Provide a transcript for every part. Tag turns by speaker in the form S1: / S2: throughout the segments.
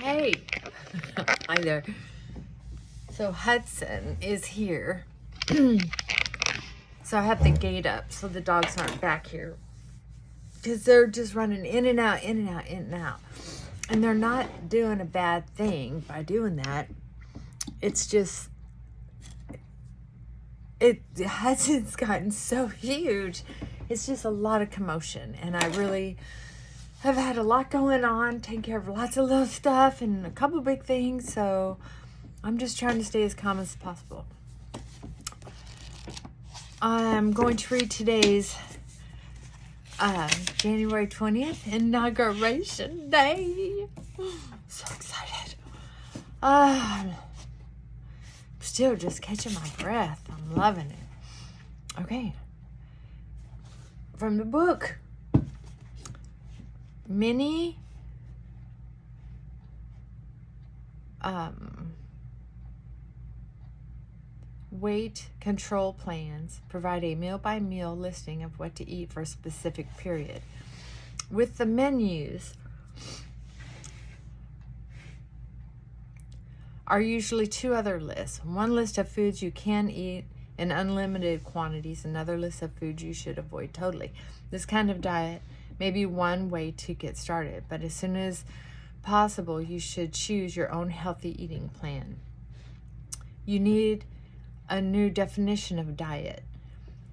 S1: Hey, hi there. So Hudson is here. So I have the gate up so the dogs aren't back here. Because they're just running in and out, in and out, in and out. And they're not doing a bad thing by doing that. It's just, Hudson's gotten so huge. It's just a lot of commotion. And I really have had a lot going on, taking care of lots of little stuff and a couple big things. So I'm just trying to stay as calm as possible. I'm going to read today's January 20th, Inauguration Day. So excited. Still just catching my breath. I'm loving it. Okay. From the book, many weight control plans provide a meal-by-meal listing of what to eat for a specific period. With the menus are usually two other lists. One list of foods you can eat in unlimited quantities, another list of foods you should avoid totally. This kind of diet may be one way to get started, but as soon as possible, you should choose your own healthy eating plan. You need a new definition of diet.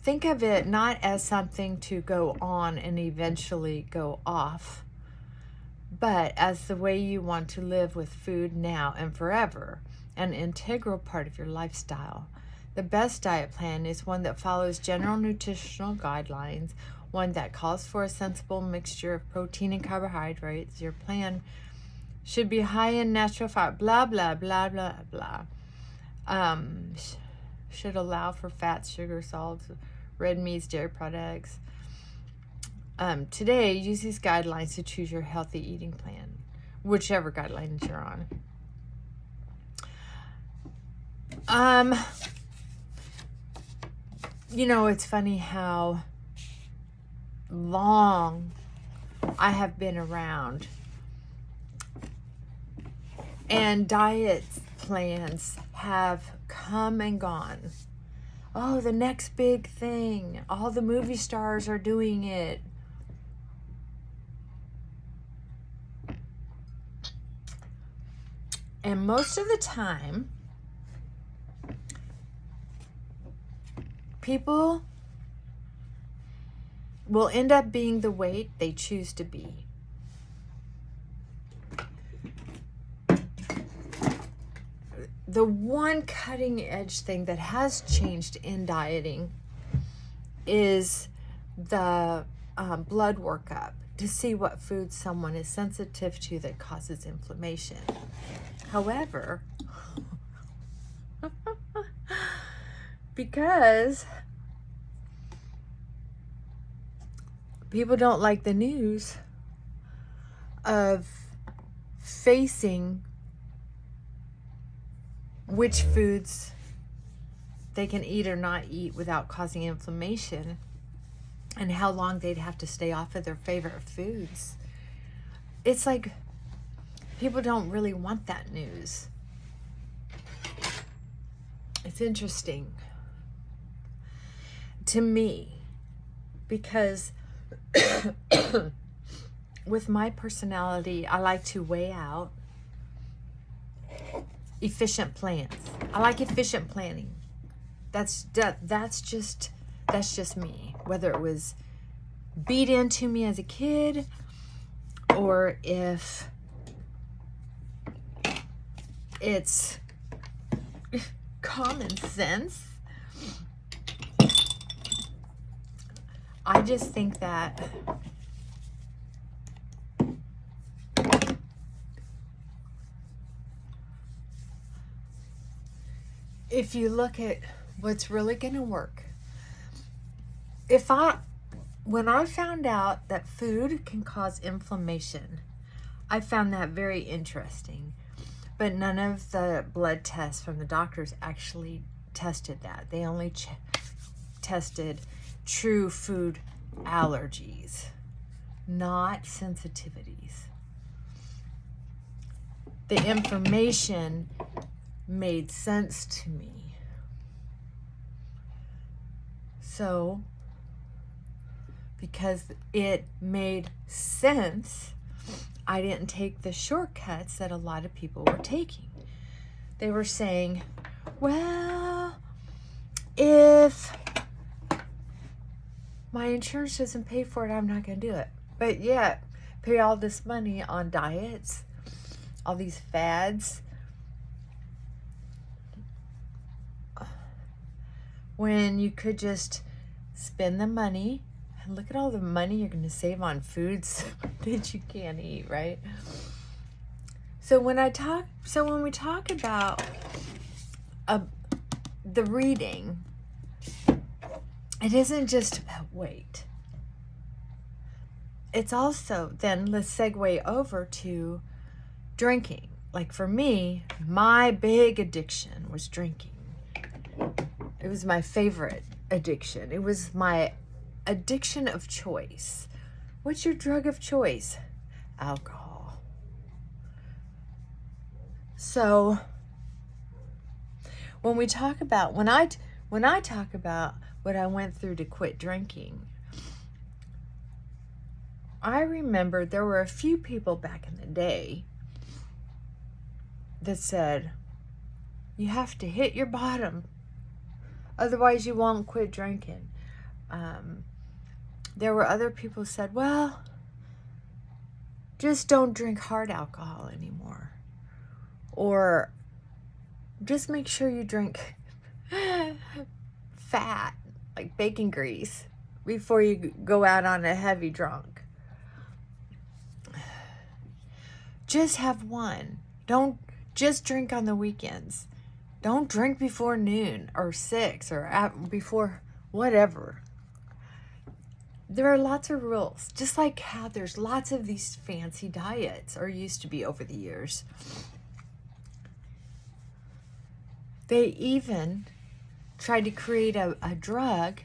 S1: Think of it not as something to go on and eventually go off, but as the way you want to live with food now and forever, an integral part of your lifestyle. The best diet plan is one that follows general nutritional guidelines, one that calls for a sensible mixture of protein and carbohydrates. Your plan should be high in natural fat, blah, blah, blah, blah, blah. Should allow for fats, sugar, salts, red meats, dairy products. Today, use these guidelines to choose your healthy eating plan, whichever guidelines you're on. You know, it's funny how long I have been around, and diet plans have come and gone. Oh, the next big thing. All the movie stars are doing it. And most of the time, people will end up being the weight they choose to be. The one cutting edge thing that has changed in dieting is the blood workup to see what food someone is sensitive to that causes inflammation. However, because people don't like the news of facing which foods they can eat or not eat without causing inflammation, and how long they'd have to stay off of their favorite foods. It's like people don't really want that news. It's interesting to me because with my personality, I like to weigh out efficient plans. I like efficient planning. That's just me. Whether it was beat into me as a kid, or if it's common sense. I just think that if you look at what's really going to work, when I found out that food can cause inflammation, I found that very interesting. But none of the blood tests from the doctors actually tested that. They only tested true food allergies, not sensitivities. the information made sense to me. So, because it made sense, I didn't take the shortcuts that a lot of people were taking. They were saying, well, if my insurance doesn't pay for it, I'm not going to do it. But yet, pay all this money on diets, all these fads, when you could just spend the money. And look at all the money you're going to save on foods that you can't eat, right? So when we talk about the reading, it isn't just about weight. It's also, then let's segue over to drinking. Like for me, my big addiction was drinking. It was my favorite addiction. It was my addiction of choice. What's your drug of choice? Alcohol. So when we talk about, when I talk about what I went through to quit drinking, I remember there were a few people back in the day that said, you have to hit your bottom, otherwise you won't quit drinking. There were other people who said, well, just don't drink hard alcohol anymore. Or just make sure you drink fat, like bacon grease, before you go out on a heavy drunk. Just have one. Don't just drink on the weekends. Don't drink before noon or 6 or before whatever. There are lots of rules, just like how there's lots of these fancy diets, or used to be over the years. They even tried to create a drug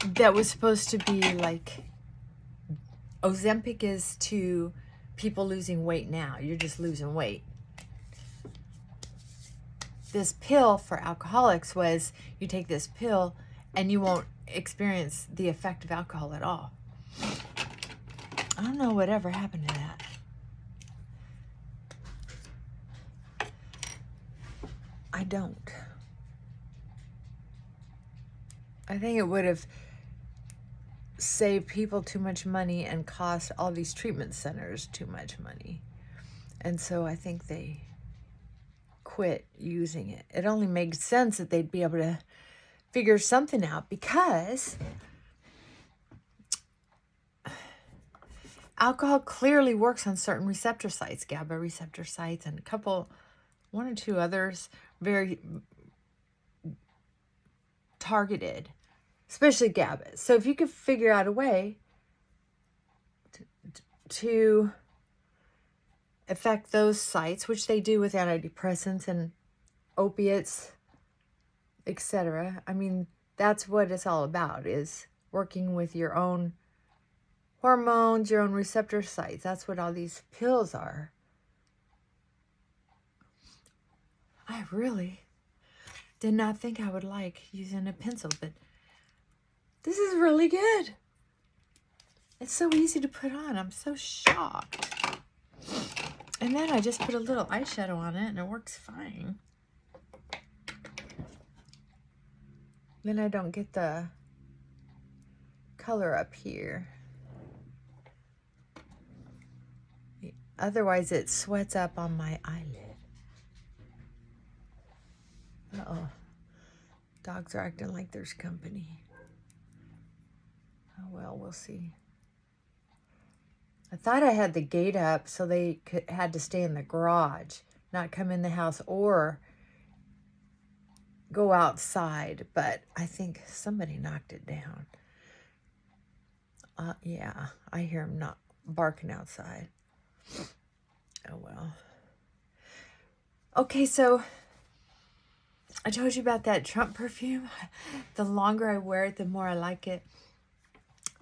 S1: that was supposed to be like Ozempic is to people losing weight now. You're just losing weight. This pill for alcoholics was, you take this pill and you won't experience the effect of alcohol at all. I don't know whatever happened to that. I don't. I think it would have saved people too much money and cost all these treatment centers too much money. And so I think they quit using it. It only makes sense that they'd be able to figure something out, because alcohol clearly works on certain receptor sites, GABA receptor sites, and one or two others, very targeted, especially GABA. So if you could figure out a way to affect those sites, which they do with antidepressants and opiates, etc. I mean, that's what it's all about, is working with your own hormones, your own receptor sites. That's what all these pills are. I really did not think I would like using a pencil, but this is really good. It's so easy to put on. I'm so shocked. And then I just put a little eyeshadow on it and it works fine. Then I don't get the color up here. Otherwise it sweats up on my eyelid. Uh-oh. Dogs are acting like there's company. Oh well, we'll see. I thought I had the gate up so they had to stay in the garage, not come in the house or go outside, but I think somebody knocked it down. Yeah, I hear him not barking outside. Oh well. Okay, so I told you about that Trump perfume. The longer I wear it, the more I like it.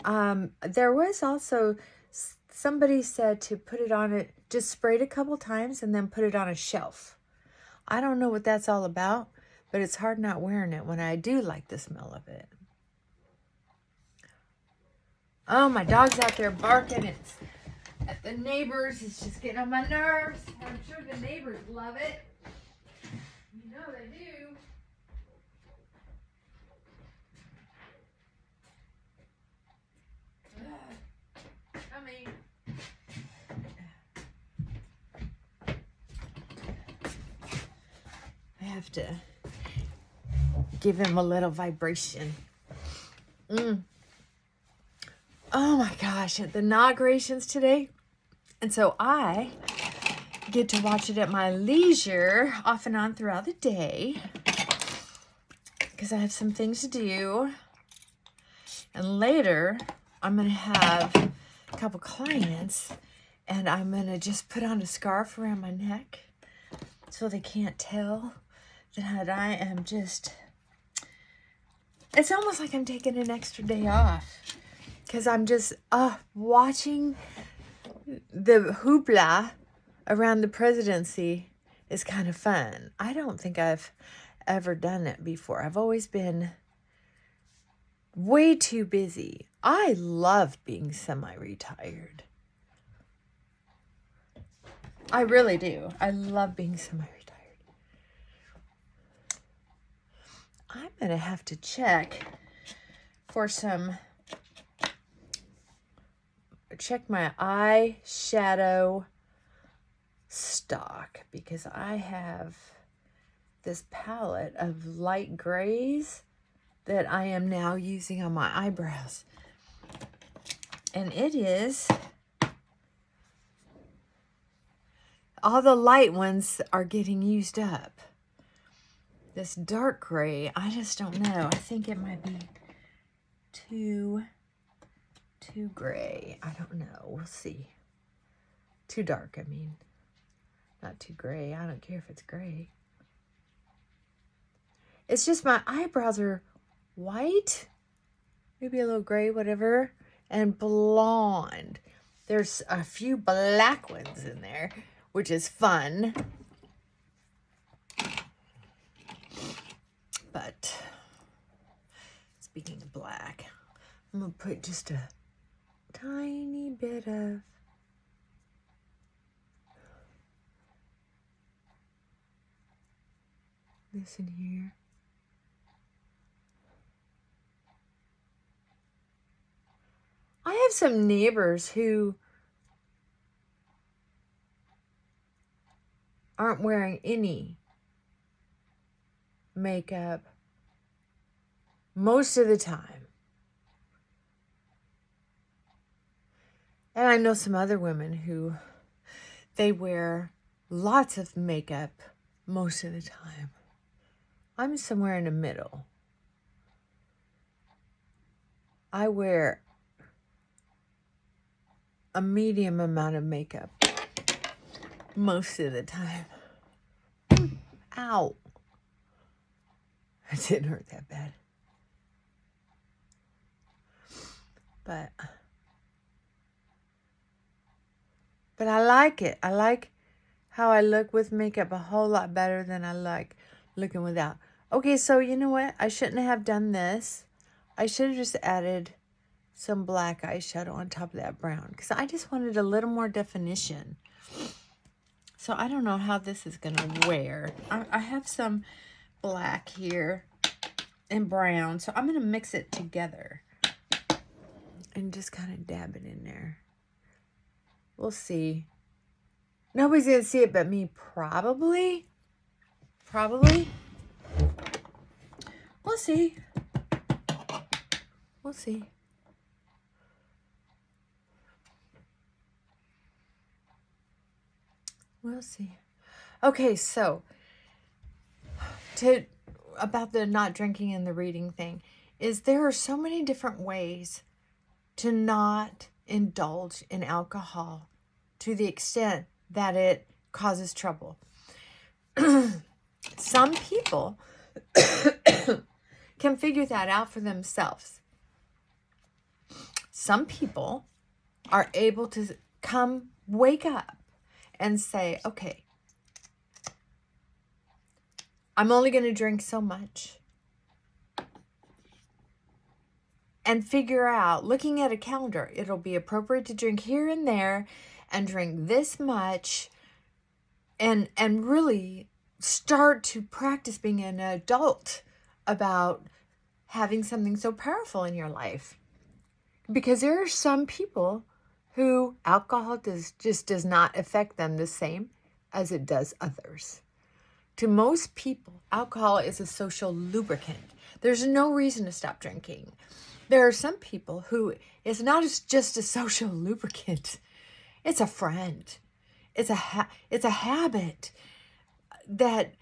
S1: There was also somebody said to put it on it, just spray it a couple times and then put it on a shelf. I don't know what that's all about, but it's hard not wearing it when I do like the smell of it. Oh, my dog's out there barking. It's at the neighbors. It's just getting on my nerves. I'm sure the neighbors love it. You know they do. Coming. I have to give him a little vibration. Oh my gosh, at the inaugurations today. And so I get to watch it at my leisure off and on throughout the day because I have some things to do. And later, I'm going to have a couple clients and I'm going to just put on a scarf around my neck so they can't tell that I am just... It's almost like I'm taking an extra day off. Because I'm just watching the hoopla around the presidency is kind of fun. I don't think I've ever done it before. I've always been way too busy. I love being semi-retired. I really do. I love being semi-retired. I'm going to have to check for some... Check my eyeshadow stock because I have this palette of light grays that I am now using on my eyebrows. And it is, all the light ones are getting used up. This dark gray, I just don't know. I think it might be too gray. I don't know. We'll see. Too dark, I mean. Not too gray. I don't care if it's gray. It's just my eyebrows are white. Maybe a little gray, whatever. And blonde. There's a few black ones in there, which is fun. But speaking of black, I'm going to put just a tiny bit of this in here. I have some neighbors who aren't wearing any makeup most of the time. And I know some other women who they wear lots of makeup most of the time. I'm somewhere in the middle. I wear a medium amount of makeup most of the time. Ow. It didn't hurt that bad. But I like it. I like how I look with makeup a whole lot better than I like looking without. Okay, so you know what? I shouldn't have done this. I should have just added some black eyeshadow on top of that brown because I just wanted a little more definition. So I don't know how this is going to wear. I have some black here and brown, so I'm going to mix it together and just kind of dab it in there. We'll see. Nobody's going to see it but me, probably. Probably. We'll see. We'll see. We'll see. Okay, so about the not drinking and the reading thing is there are so many different ways to not indulge in alcohol to the extent that it causes trouble. Some people can figure that out for themselves. Some people are able to wake up and say, okay, I'm only going to drink so much. And figure out, looking at a calendar, it'll be appropriate to drink here and there and drink this much, and really start to practice being an adult about having something so powerful in your life. Because there are some people who alcohol just does not affect them the same as it does others. To most people, alcohol is a social lubricant. There's no reason to stop drinking. There are some people who it's not just a social lubricant. It's a friend. It's a habit that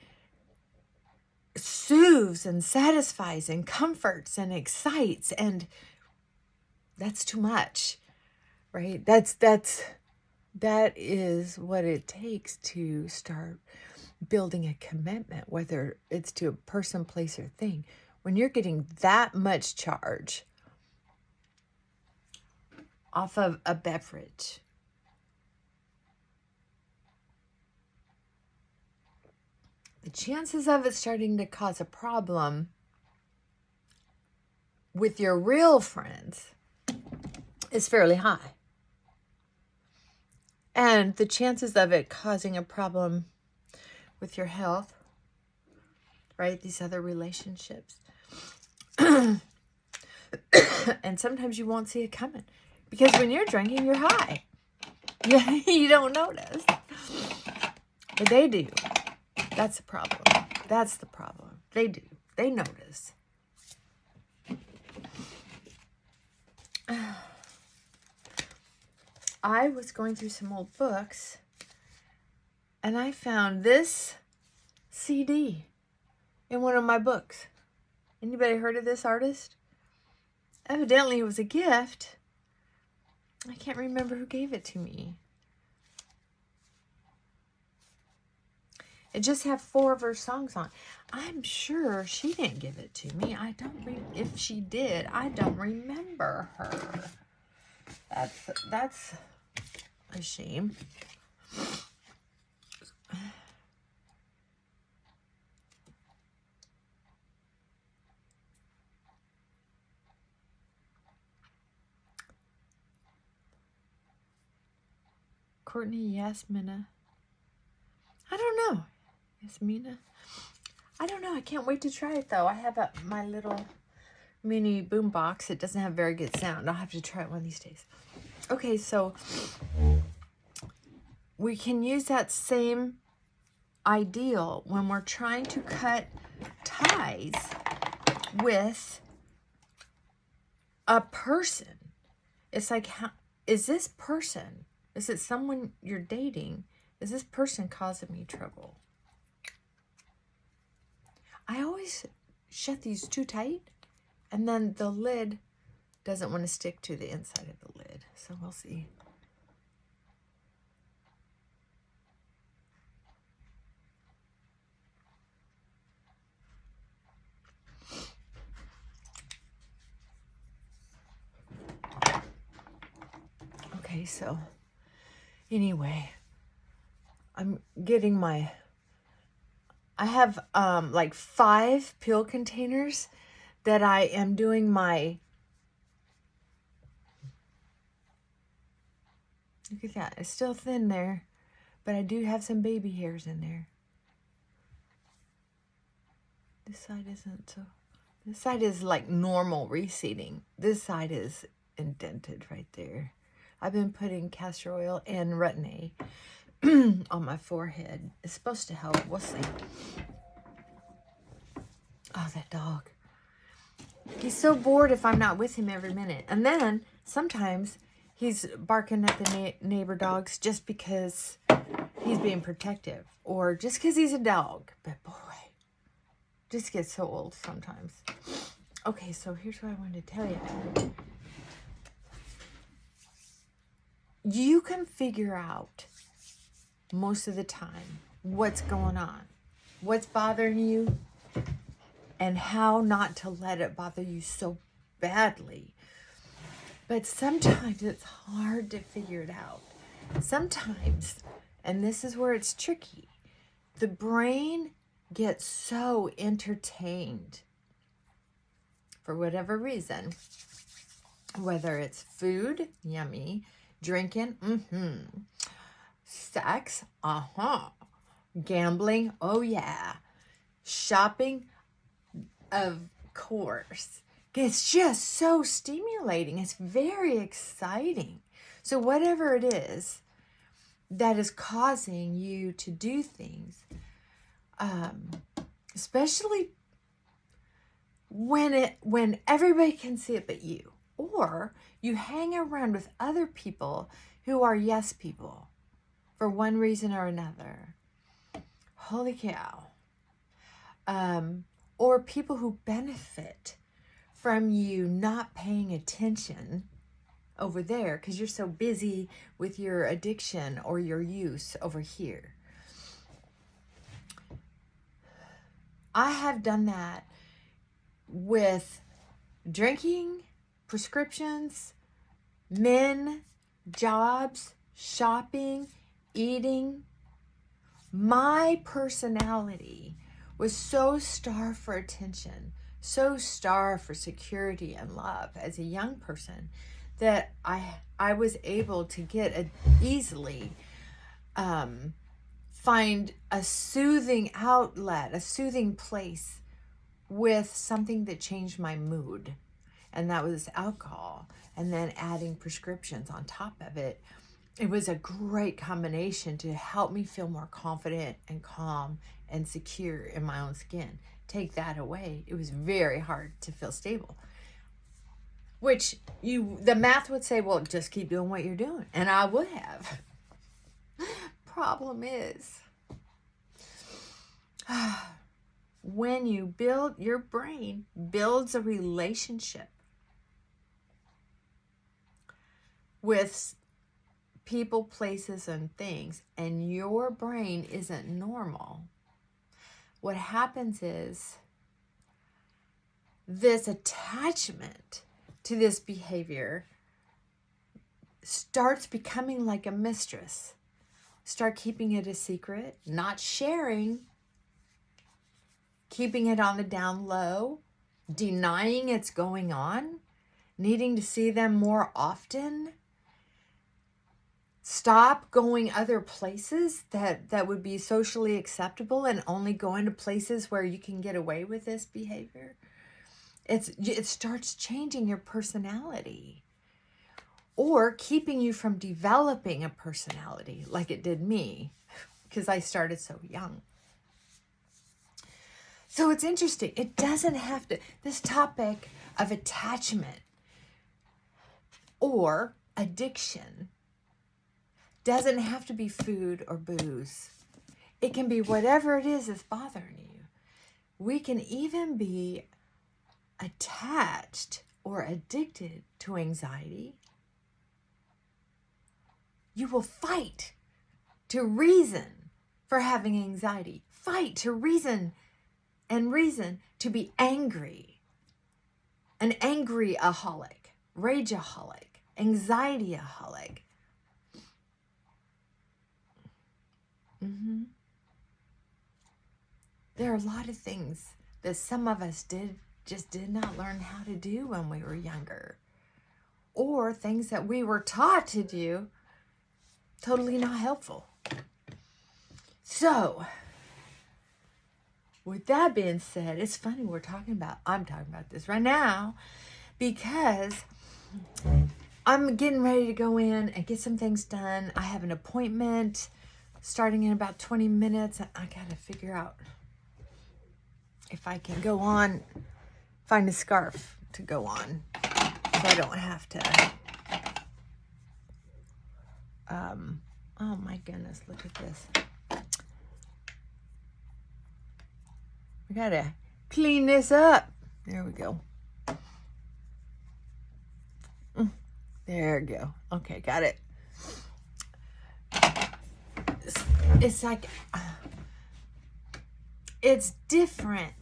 S1: soothes and satisfies and comforts and excites, and that's too much, right? That is what it takes to start building a commitment, whether it's to a person, place, or thing. When you're getting that much charge off of a beverage, the chances of it starting to cause a problem with your real friends is fairly high. And the chances of it causing a problem with your health, right? These other relationships. And sometimes you won't see it coming. Because when you're drinking, you're high. You don't notice. But they do. That's the problem. That's the problem. They do. They notice. I was going through some old books, and I found this CD in one of my books. Anybody heard of this artist? Evidently, it was a gift. I can't remember who gave it to me. It just had 4 of her songs on. I'm sure she didn't give it to me. If she did, I don't remember her. That's a shame. Courtney Yasmina. I don't know. Yasmina. I don't know. I can't wait to try it though. I have my little mini boom box. It doesn't have very good sound. I'll have to try it one of these days. Okay, so we can use that same ideal when we're trying to cut ties with a person. It's like, is this person, is it someone you're dating? Is this person causing me trouble? I always shut these too tight, and then the lid doesn't want to stick to the inside of the lid. So we'll see. Okay, so anyway, I'm getting I have like 5 pill containers that I am doing my, look at that, it's still thin there, but I do have some baby hairs in there. This side isn't so, this side is like normal reseeding. This side is indented right there. I've been putting castor oil and retin-A on my forehead. It's supposed to help. We'll see. Oh, that dog. He's so bored if I'm not with him every minute. And then sometimes he's barking at the neighbor dogs just because he's being protective, or just because he's a dog. But boy, just gets so old sometimes. Okay, so here's what I wanted to tell you. You can figure out most of the time what's going on, what's bothering you, and how not to let it bother you so badly. But sometimes it's hard to figure it out. Sometimes, and this is where it's tricky, the brain gets so entertained for whatever reason, whether it's food, yummy, drinking, sex, gambling, oh yeah, shopping, of course. It's just so stimulating. It's very exciting. So whatever it is that is causing you to do things, especially when everybody can see it but you, or you hang around with other people who are yes people for one reason or another. Holy cow. Or people who benefit from you not paying attention over there because you're so busy with your addiction or your use over here. I have done that with drinking, prescriptions, men, jobs, shopping, eating. My personality was so starved for attention, so starved for security and love as a young person that I was able to get easily find a soothing outlet, a soothing place with something that changed my mood. And that was alcohol. And then adding prescriptions on top of it. It was a great combination to help me feel more confident and calm and secure in my own skin. Take that away, it was very hard to feel stable. Which the math would say, well, just keep doing what you're doing. And I would have. Problem is, when you build, your brain builds a relationship with people, places, and things, and your brain isn't normal, what happens is this attachment to this behavior starts becoming like a mistress. Start keeping it a secret, not sharing, keeping it on the down low, denying it's going on, needing to see them more often. Stop going other places that would be socially acceptable and only going to places where you can get away with this behavior. It starts changing your personality or keeping you from developing a personality like it did me because I started so young. So it's interesting. It doesn't have to, this topic of attachment or addiction doesn't have to be food or booze. It can be whatever it is that's bothering you. We can even be attached or addicted to anxiety. You will fight to reason for having anxiety. Fight to reason to be angry. An angry-aholic, rage-aholic, anxiety-aholic. There are a lot of things that some of us did not learn how to do when we were younger. Or things that we were taught to do, totally not helpful. So, with that being said, it's funny I'm talking about this right now because I'm getting ready to go in and get some things done. I have an appointment starting in about 20 minutes. I gotta figure out if I can go on, find a scarf to go on so I don't have to. Oh my goodness, look at this. We gotta clean this up. There we go. There we go. Okay, got it. It's like, it's different.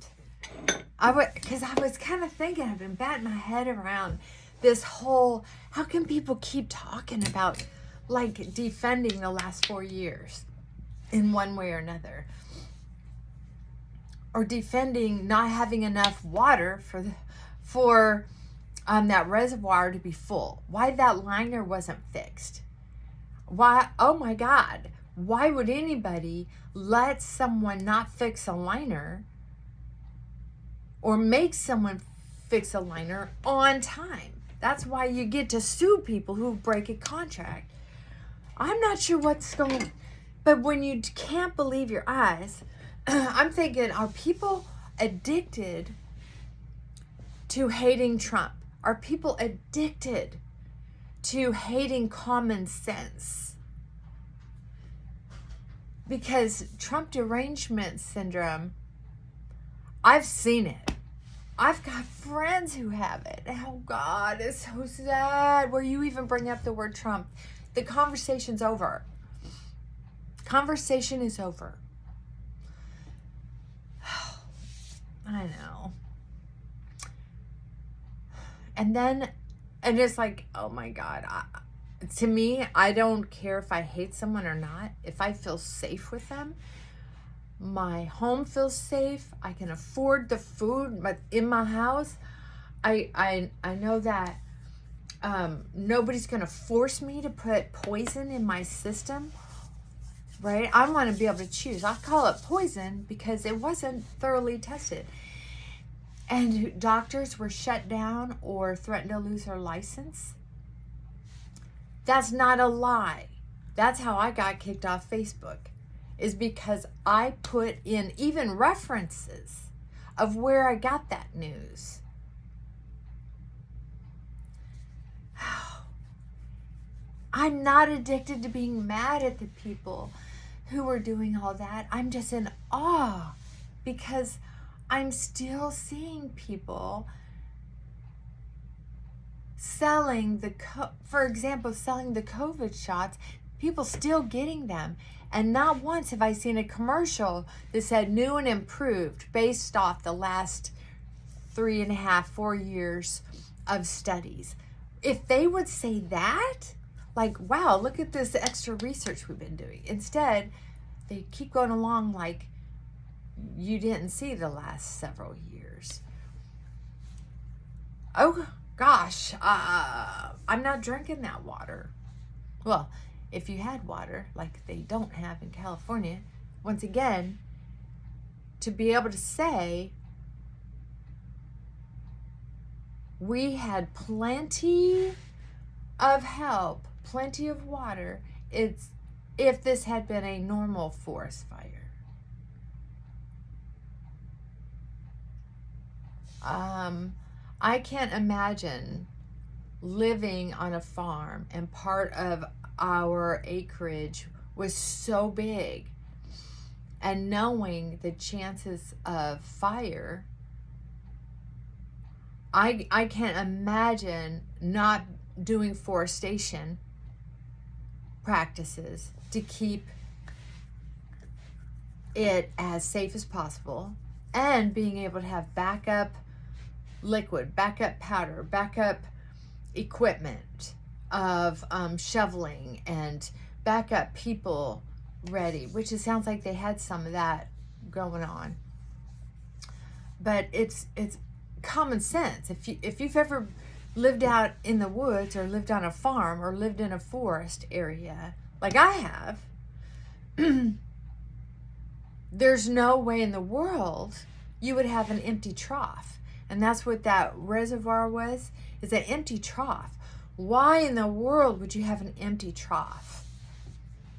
S1: Because I was kind of thinking, I've been batting my head around this whole, how can people keep talking about like defending the last 4 years in one way or another, or defending not having enough water for that reservoir to be full. Why that liner wasn't fixed. Why, oh my God, why would anybody let someone not fix a liner or make someone fix a liner on time? That's why you get to sue people who break a contract. I'm not sure what's going, but when you can't believe your eyes, I'm thinking, are people addicted to hating Trump? Are people addicted to hating common sense? Because Trump derangement syndrome, I've seen it. I've got friends who have it. Oh God, it's so sad. Where you even bring up the word Trump, the conversation's over. Conversation is over. I know. And then, and it's like, oh my God. To me, I don't care if I hate someone or not. If I feel safe with them, my home feels safe. I can afford the food in my house. I know that nobody's going to force me to put poison in my system, right? I want to be able to choose. I call it poison because it wasn't thoroughly tested. And doctors were shut down or threatened to lose their license. That's not a lie. That's how I got kicked off Facebook, is because I put in even references of where I got that news. I'm not addicted to being mad at the people who were doing all that. I'm just in awe because I'm still seeing people selling for example, selling the COVID shots, people still getting them. And not once have I seen a commercial that said new and improved based off the last 3.5, 4 years of studies. If they would say that, like, wow, look at this extra research we've been doing. Instead, they keep going along like you didn't see the last several years. Oh, gosh, I'm not drinking that water. Well, if you had water, like they don't have in California, once again, to be able to say we had plenty of help, plenty of water, it's if this had been a normal forest fire. I can't imagine living on a farm and part of our acreage was so big and knowing the chances of fire. I can't imagine not doing forestation practices to keep it as safe as possible and being able to have backup liquid, backup powder, backup equipment of shoveling and backup people ready, which it sounds like they had some of that going on. But it's common sense. If you've ever lived out in the woods or lived on a farm or lived in a forest area like I have, there's no way in the world you would have an empty trough. And that's what that reservoir was, is an empty trough. Why in the world would you have an empty trough?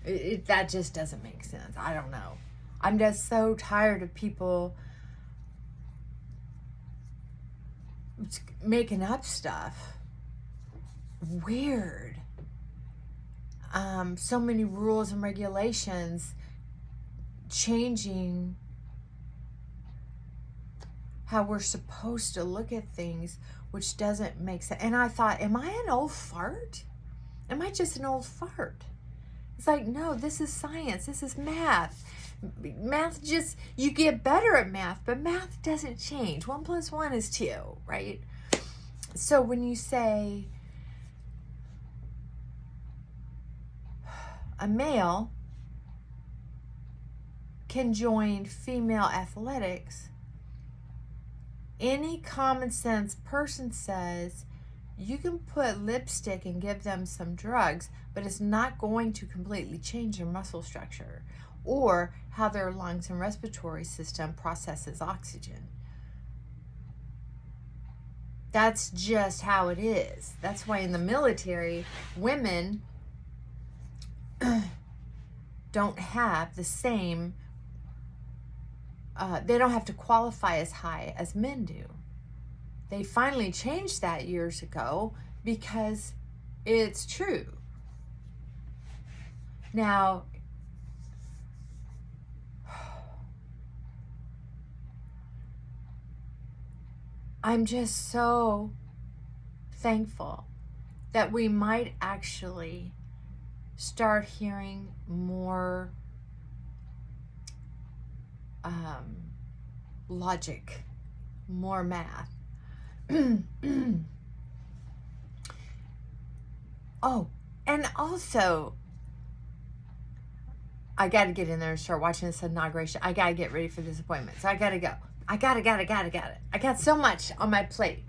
S1: That just doesn't make sense. I don't know. I'm just so tired of people making up stuff. Weird. So many rules and regulations changing how we're supposed to look at things, which doesn't make sense. And I thought, am I an old fart? Am I just an old fart? It's like, no, this is science. This is math. Math just, you get better at math, but math doesn't change. 1 + 1 is 2, right? So when you say a male can join female athletics, any common sense person says you can put lipstick and give them some drugs, but it's not going to completely change their muscle structure or how their lungs and respiratory system processes oxygen. That's just how it is. That's why in the military, women don't have the same, they don't have to qualify as high as men do. They finally changed that years ago because it's true. Now, I'm just so thankful that we might actually start hearing more logic, more math. Oh, and also, I got to get in there and start watching this inauguration. I got to get ready for this appointment. So I got to go. I got it. I got so much on my plate.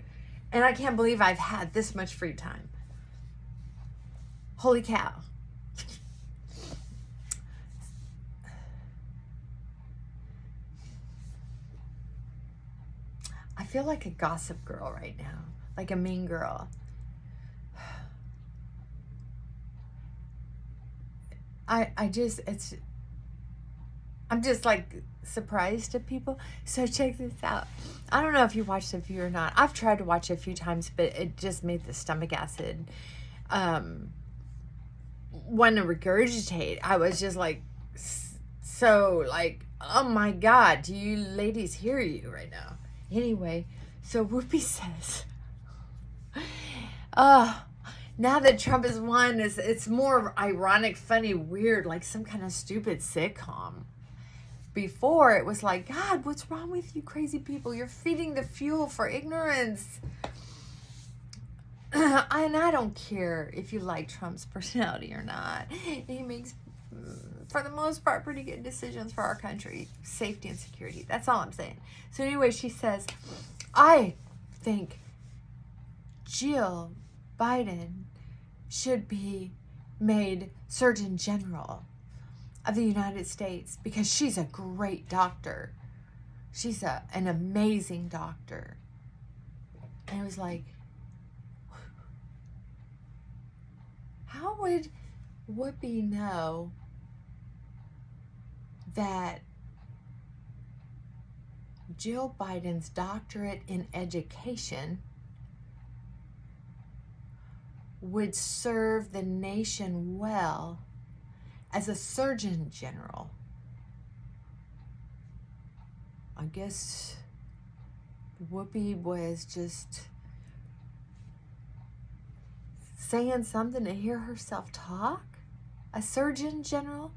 S1: And I can't believe I've had this much free time. Holy cow. I feel like a gossip girl right now. Like a mean girl. I'm just like surprised at people. So check this out. I don't know if you watched a few or not. I've tried to watch it a few times, but it just made the stomach acid want to regurgitate. I was just like, so like, oh my God, do you ladies hear you right now? Anyway, so Whoopi says, now that Trump has won, it's more ironic, funny, weird, like some kind of stupid sitcom. Before, it was like, God, what's wrong with you crazy people? You're feeding the fuel for ignorance. And I don't care if you like Trump's personality or not. He makes, for the most part, pretty good decisions for our country. Safety and security. That's all I'm saying. So anyway, she says, I think Jill Biden should be made Surgeon General of the United States because she's a great doctor. She's an amazing doctor. And it was like, how would Whoopi know that Jill Biden's doctorate in education would serve the nation well as a Surgeon General? I guess Whoopi was just saying something to hear herself talk? A Surgeon General?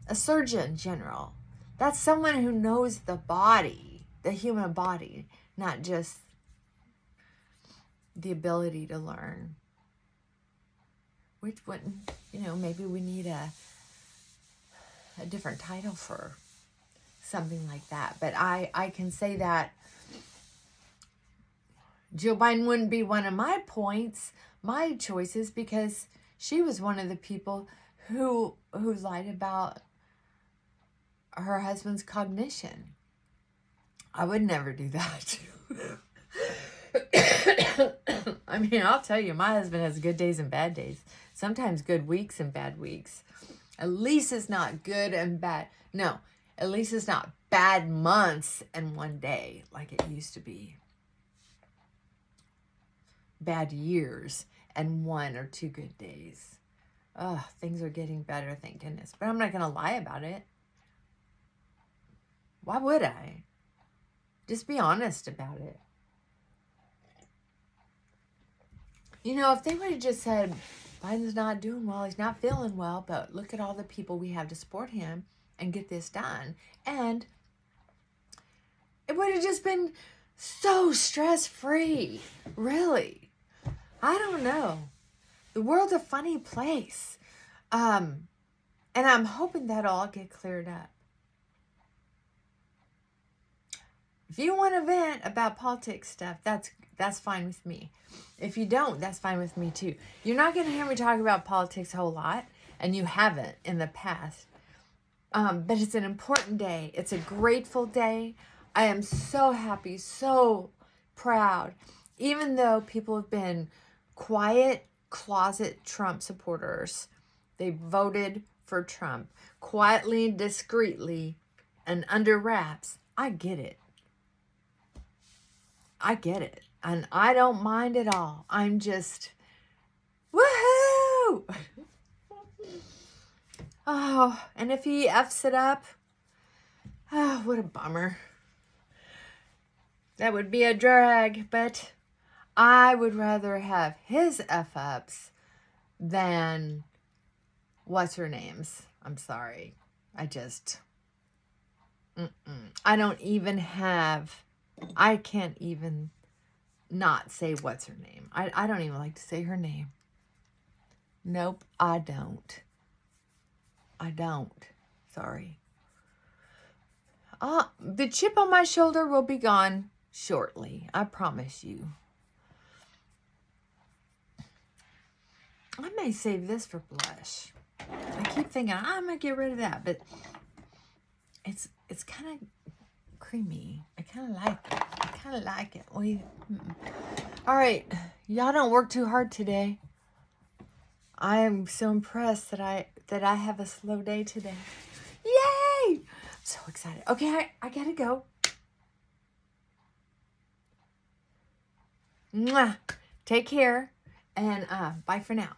S1: A Surgeon General. That's someone who knows the body, the human body, not just the ability to learn. Which wouldn't, maybe we need a different title for something like that. But I can say that Jill Biden wouldn't be one of my points, my choices, because she was one of the people who lied about her husband's cognition. I would never do that. I mean, I'll tell you, my husband has good days and bad days. Sometimes good weeks and bad weeks. At least it's not good and bad. No, at least it's not bad months and one day like it used to be. Bad years and 1 or 2 good days. Things are getting better, thank goodness. But I'm not going to lie about it. Why would I? Just be honest about it. If they would have just said, Biden's not doing well, he's not feeling well, but look at all the people we have to support him and get this done. And it would have just been so stress-free. Really. I don't know. The world's a funny place. And I'm hoping that'll all get cleared up. If you want to vent about politics stuff, that's fine with me. If you don't, that's fine with me too. You're not going to hear me talk about politics a whole lot, and you haven't in the past. But it's an important day. It's a grateful day. I am so happy, so proud. Even though people have been quiet, closet Trump supporters, they voted for Trump quietly, discreetly, and under wraps. I get it. I get it. And I don't mind at all. I'm just, woohoo! Oh, and if he F's it up, oh, what a bummer. That would be a drag, but I would rather have his F-ups than what's her name's. I'm sorry. I don't even have, I can't even not say what's her name. I don't even like to say her name. Nope, I don't. I don't. Sorry. The chip on my shoulder will be gone shortly. I promise you. I may save this for blush. I keep thinking I'm going to get rid of that, but it's kind of creamy. I kind of like it. I kind of like it. All right. Y'all don't work too hard today. I am so impressed that I have a slow day today. Yay! I'm so excited. Okay, I gotta go. Mwah. Take care, and bye for now.